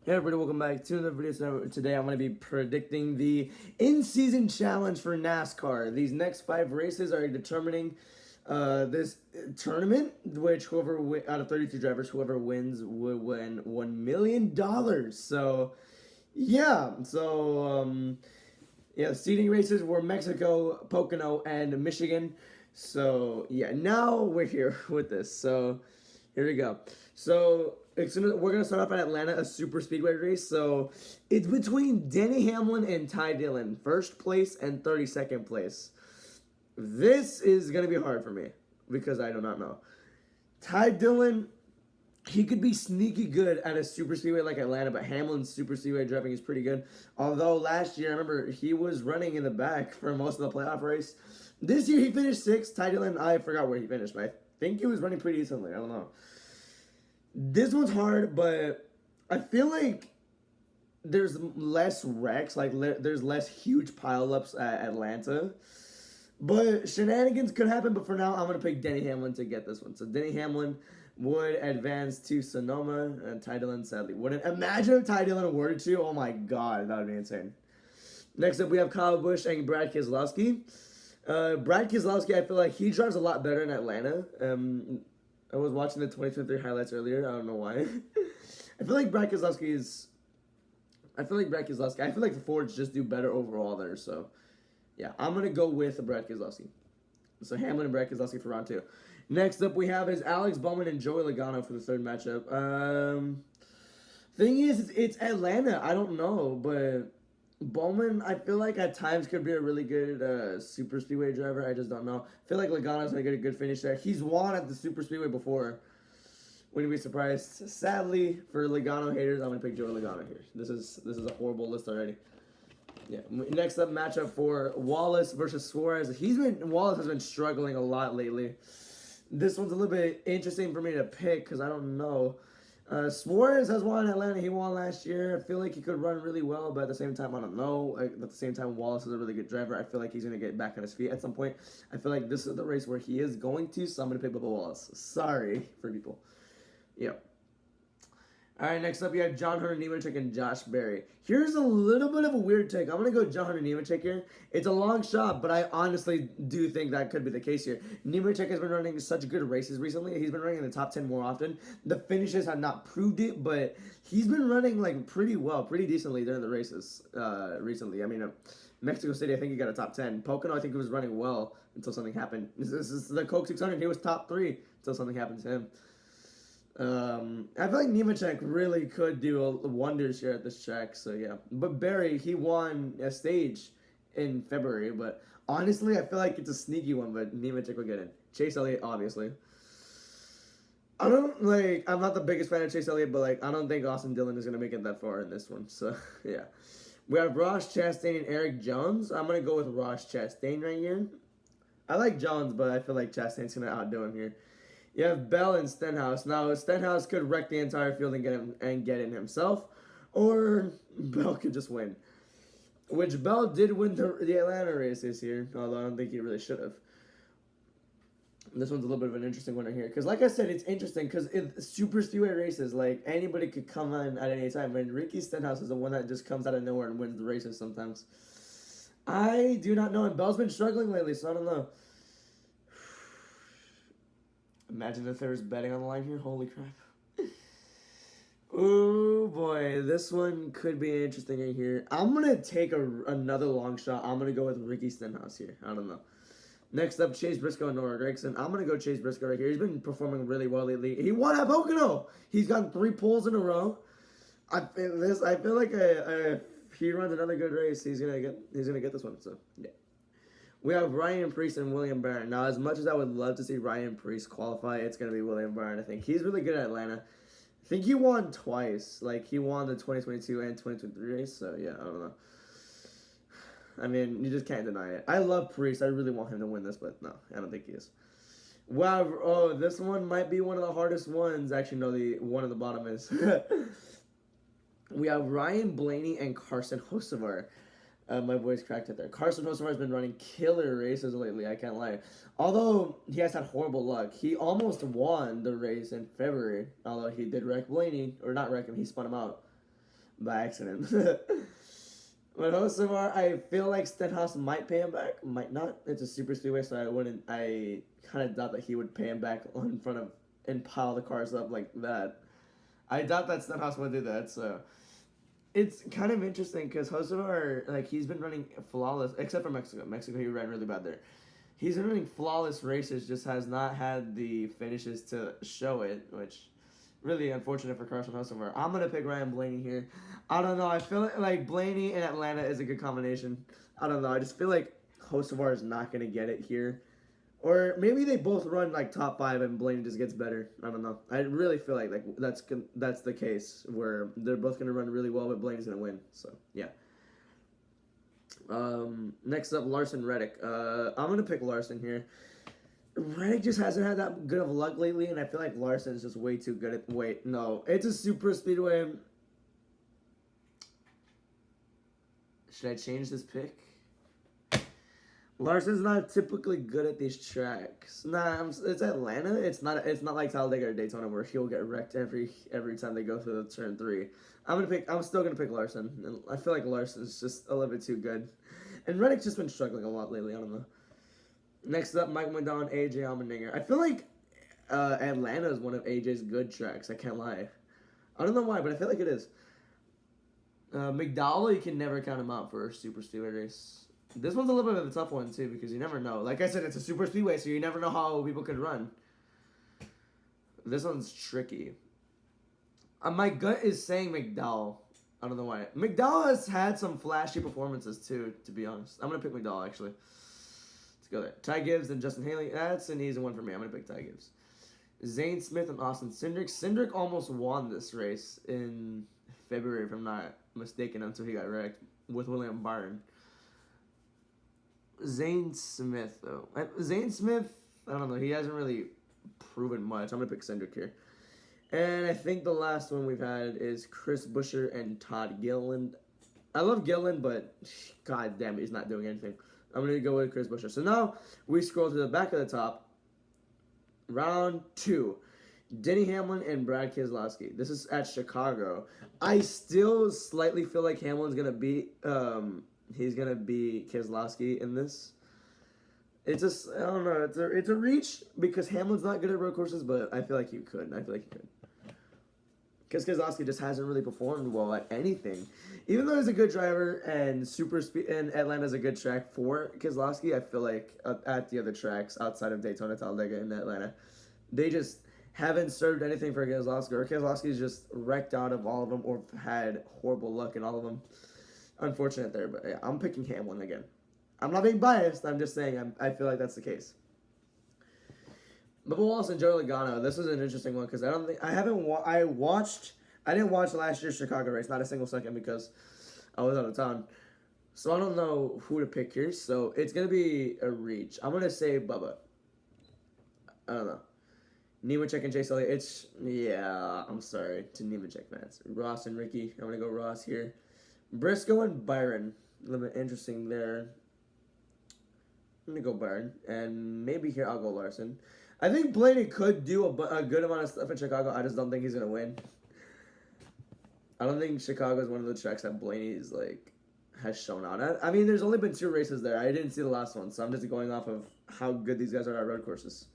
Hey everybody, welcome back to another video. So today I'm going to be predicting the in-season challenge for NASCAR. These next 5 races are determining this tournament, which whoever out of 32 drivers, whoever wins would win $1 million. So yeah, the seeding races were Mexico, Pocono, and Michigan. So yeah, now we're here with this. So here we go. So we're gonna start off at Atlanta, a super speedway race. So it's between Denny Hamlin and Ty Dillon, first place and 32nd place. This is gonna be hard for me because I do not know. Ty Dillon, he could be sneaky good at a super speedway like Atlanta, but Hamlin's super speedway driving is pretty good. Although last year, I remember he was running in the back for most of the playoff race. This year he finished 6th. Ty Dillon, I forgot where he finished, but I think he was running pretty decently. I don't know. This one's hard, but I feel like there's less wrecks, like there's less huge pileups at Atlanta. But shenanigans could happen, but for now, I'm going to pick Denny Hamlin to get this one. So Denny Hamlin would advance to Sonoma, and Ty Dillon sadly wouldn't. Imagine if Ty Dillon were to. Oh my god, that would be insane. Next up, we have Kyle Busch and Brad Keselowski. Brad Keselowski, I feel like he drives a lot better in Atlanta. I was watching the 2023 highlights earlier. I don't know why. I feel like Brad Keselowski is... I feel like the Fords just do better overall there, so... Yeah, I'm going to go with Brad Keselowski. So Hamlin and Brad Keselowski for round 2. Next up we have is Alex Bowman and Joey Logano for the third matchup. Thing is, it's Atlanta. I don't know, but Bowman, I feel like at times could be a really good super speedway driver. I just don't know. I feel like Logano's going to get a good finish there. He's won at the super speedway before. Wouldn't be surprised. Sadly, for Logano haters, I'm going to pick Joey Logano here. This is a horrible list already. Yeah. Next up, matchup for Wallace versus Suarez. Wallace has been struggling a lot lately. This one's a little bit interesting for me to pick because I don't know. Suarez has won in Atlanta. He won last year. I feel like he could run really well, but at the same time, I don't know. At the same time, Wallace is a really good driver. I feel like he's going to get back on his feet at some point. I feel like this is the race where he is going to, so I'm going to pick Bubba Wallace. Sorry for people. Yep. All right, next up, you have John Hunter Nemechek and Josh Berry. Here's a little bit of a weird take. I'm going to go John Hunter Nemechek here. It's a long shot, but I honestly do think that could be the case here. Nemechek has been running such good races recently. He's been running in the top 10 more often. The finishes have not proved it, but he's been running like pretty well, pretty decently during the races recently. I mean, Mexico City, I think he got a top 10. Pocono, I think he was running well until something happened. This is the Coke 600. He was top 3 until something happened to him. I feel like Nemechek really could do wonders here at this track, so yeah. But Barry, he won a stage in February, but honestly, I feel like it's a sneaky one, but Nemechek will get in. Chase Elliott, obviously. I'm not the biggest fan of Chase Elliott, but I don't think Austin Dillon is going to make it that far in this one, so yeah. We have Ross Chastain and Eric Jones. I'm going to go with Ross Chastain right here. I like Jones, but I feel like Chastain's going to outdo him here. You have Bell and Stenhouse. Now, Stenhouse could wreck the entire field and get in himself, or Bell could just win. Which Bell did win the Atlanta race this year, although I don't think he really should have. This one's a little bit of an interesting one right here. Because like I said, it's interesting because in super speedway races, like anybody could come on at any time. And Ricky Stenhouse is the one that just comes out of nowhere and wins the races sometimes. I do not know. And Bell's been struggling lately, so I don't know. Imagine if there was betting on the line here. Holy crap. Oh boy, this one could be interesting right here. I'm going to take another long shot. I'm going to go with Ricky Stenhouse here. I don't know. Next up, Chase Briscoe and Noah Gragson. I'm going to go Chase Briscoe right here. He's been performing really well lately. He won at Pocono. He's gotten 3 poles in a row. I feel like if he runs another good race, he's gonna get this one. So yeah. We have Ryan Preece and William Byron. Now, as much as I would love to see Ryan Preece qualify, it's going to be William Byron, I think. He's really good at Atlanta. I think he won twice. He won the 2022 and 2023 race, so yeah, I don't know. I mean, you just can't deny it. I love Preece. I really want him to win this, but no, I don't think he is. Wow, this one might be one of the hardest ones. Actually, no, the one at the bottom is. We have Ryan Blaney and Carson Hocevar. My voice cracked it there. Carson Hocevar has been running killer races lately, I can't lie. Although he has had horrible luck. He almost won the race in February, although he did wreck Blaney, or not wreck him, he spun him out. by accident. But Hocevar, I feel like Stenhouse might pay him back, might not. It's a super speedway, so I kind of doubt that he would pay him back in front of and pile the cars up like that. I doubt that Stenhouse would do that, so it's kind of interesting because Hocevar, like, he's been running flawless, except for Mexico. Mexico, he ran really bad there. He's been running flawless races, just has not had the finishes to show it, which really unfortunate for Carson Hocevar. I'm gonna pick Ryan Blaney here. I don't know. I feel like Blaney in Atlanta is a good combination. I don't know. I just feel like Hocevar is not gonna get it here, or maybe they both run like top 5 and Blaney just gets better. I don't know. I really feel like that's the case where they're both gonna run really well, but Blaney's gonna win. So yeah. Next up, Larson Reddick. I'm gonna pick Larson here. Reddick just hasn't had that good of luck lately, and I feel like Larson is just way too good at. Wait, no, it's a super speedway. Should I change this pick? Larson's not typically good at these tracks. Nah, it's Atlanta. It's not like Talladega or Daytona where he'll get wrecked every time they go through the turn 3. I'm still gonna pick Larson. And I feel like Larson's just a little bit too good, and Reddick's just been struggling a lot lately. I don't know. Next up, Mike McDowell, AJ Allmendinger. I feel like Atlanta is one of AJ's good tracks. I can't lie. I don't know why, but I feel like it is. McDowell, you can never count him out for a super speedway race. This one's a little bit of a tough one, too, because you never know. Like I said, it's a super speedway, so you never know how people could run. This one's tricky. My gut is saying McDowell. I don't know why. McDowell has had some flashy performances, too, to be honest. I'm going to pick McDowell, actually. Let's go there. Ty Gibbs and Justin Haley. That's an easy one for me. I'm going to pick Ty Gibbs. Zane Smith and Austin Cindric. Cindric almost won this race in February, if I'm not mistaken, until he got wrecked with William Byron. Zane Smith, though. Zane Smith, I don't know. He hasn't really proven much. I'm going to pick Cindric here. And I think the last one we've had is Chris Buescher and Todd Gilliland. I love Gilliland, but god damn it, he's not doing anything. I'm going to go with Chris Buescher. So now we scroll to the back of the top. Round 2. Denny Hamlin and Brad Keselowski. This is at Chicago. I still slightly feel like Hamlin's going to beat... he's going to beat Keselowski in this. It's just, I don't know, it's a reach because Hamlin's not good at road courses, but I feel like you could. Because Keselowski just hasn't really performed well at anything. Even though he's a good driver and super speed, and Atlanta's a good track for Keselowski, I feel like at the other tracks outside of Daytona, Talladega, and Atlanta, they just haven't served anything for Keselowski. Or Keselowski's just wrecked out of all of them or had horrible luck in all of them. Unfortunate there, but yeah, I'm picking Hamlin again. I'm not being biased. I'm just saying I feel like that's the case. Bubba Wallace and Joey Logano. This is an interesting one because I didn't watch last year's Chicago race, not a single second because I was out of town. So I don't know who to pick here. So it's gonna be a reach. I'm gonna say Bubba. I don't know. Nemechek and Chase Elliott. I'm sorry to Nemechek fans. Ross and Ricky. I'm gonna go Ross here. Briscoe and Byron. A little bit interesting there. I'm going to go Byron. And maybe here I'll go Larson. I think Blaney could do a good amount of stuff in Chicago. I just don't think he's going to win. I don't think Chicago is one of the tracks that Blaney's has shown on. I mean, there's only been 2 races there. I didn't see the last one, so I'm just going off of how good these guys are at road courses.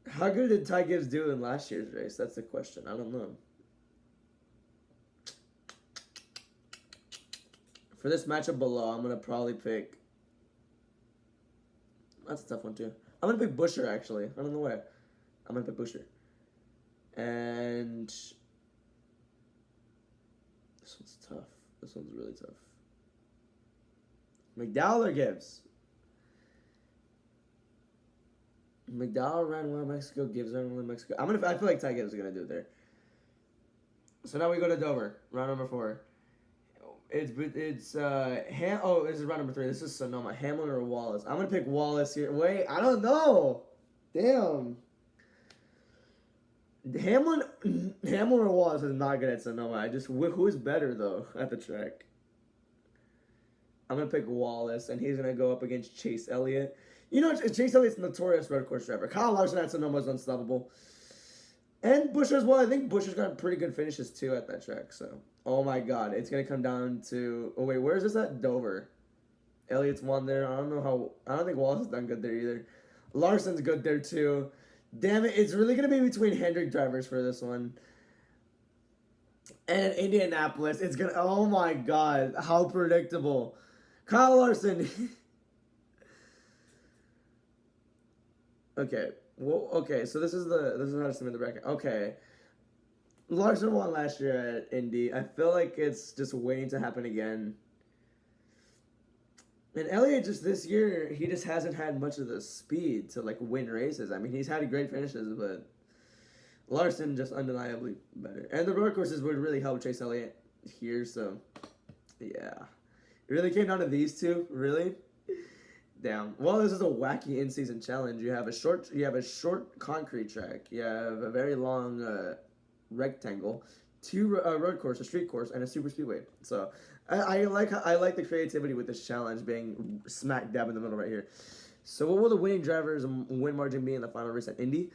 How good did Ty Gibbs do in last year's race? That's the question. I don't know. For this matchup below, I'm going to probably pick... That's a tough one, too. I'm going to pick Buescher, actually. I don't know why. I'm going to pick Buescher. And... This one's tough. This one's really tough. McDowell or Gibbs? McDowell ran well in Mexico. Gibbs ran well in Mexico. I feel like Ty Gibbs is going to do it there. So now we go to Dover. Round number 4. This is round number 3. This is Sonoma. Hamlin or Wallace? I'm gonna pick Wallace here. Wait, I don't know. Damn. Hamlin or Wallace is not good at Sonoma. Who is better though at the track? I'm gonna pick Wallace, and he's gonna go up against Chase Elliott. You know, Chase Elliott's a notorious road course driver. Kyle Larson at Sonoma is unstoppable. And Busch as well. I think Busch has got pretty good finishes too at that track. So, oh my God, it's gonna come down to. Oh wait, where is this at? Dover. Elliott's won there. I don't know how. I don't think Wallace has done good there either. Larson's good there too. Damn it, it's really gonna be between Hendrick drivers for this one. And in Indianapolis, it's gonna. Oh my God, how predictable. Kyle Larson. Okay. Well, okay. So this is how to submit the bracket. Okay. Larson won last year at Indy. I feel like it's just waiting to happen again. And Elliott just this year, he just hasn't had much of the speed to like win races. I mean, he's had great finishes, but Larson just undeniably better. And the road courses would really help Chase Elliott here. So, yeah, it really came down to these two. Really. Damn. Well, this is a wacky in-season challenge. You have a short concrete track. You have a very long rectangle, two road course, a street course, and a super speedway. So I like the creativity with this challenge being smack dab in the middle right here. So what will the winning drivers and win margin be in the final race at Indy?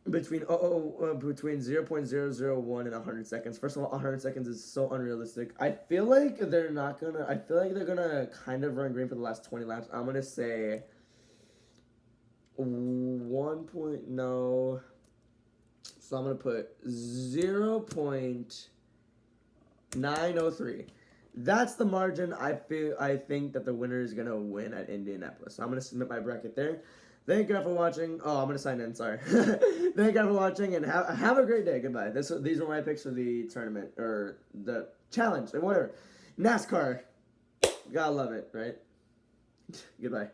Between 0.001 and 100 seconds. First of all, 100 seconds is so unrealistic. I feel like they're gonna kind of run green for the last 20 laps. I'm gonna say 1.0. So I'm gonna put 0.903. That's the margin I think that the winner is gonna win at Indianapolis. So I'm gonna submit my bracket there. Thank you guys for watching. Oh, I'm going to sign in. Sorry. Thank you guys for watching, and have a great day. Goodbye. These are my picks for the tournament, or the challenge, or whatever. NASCAR. Gotta love it, right? Goodbye.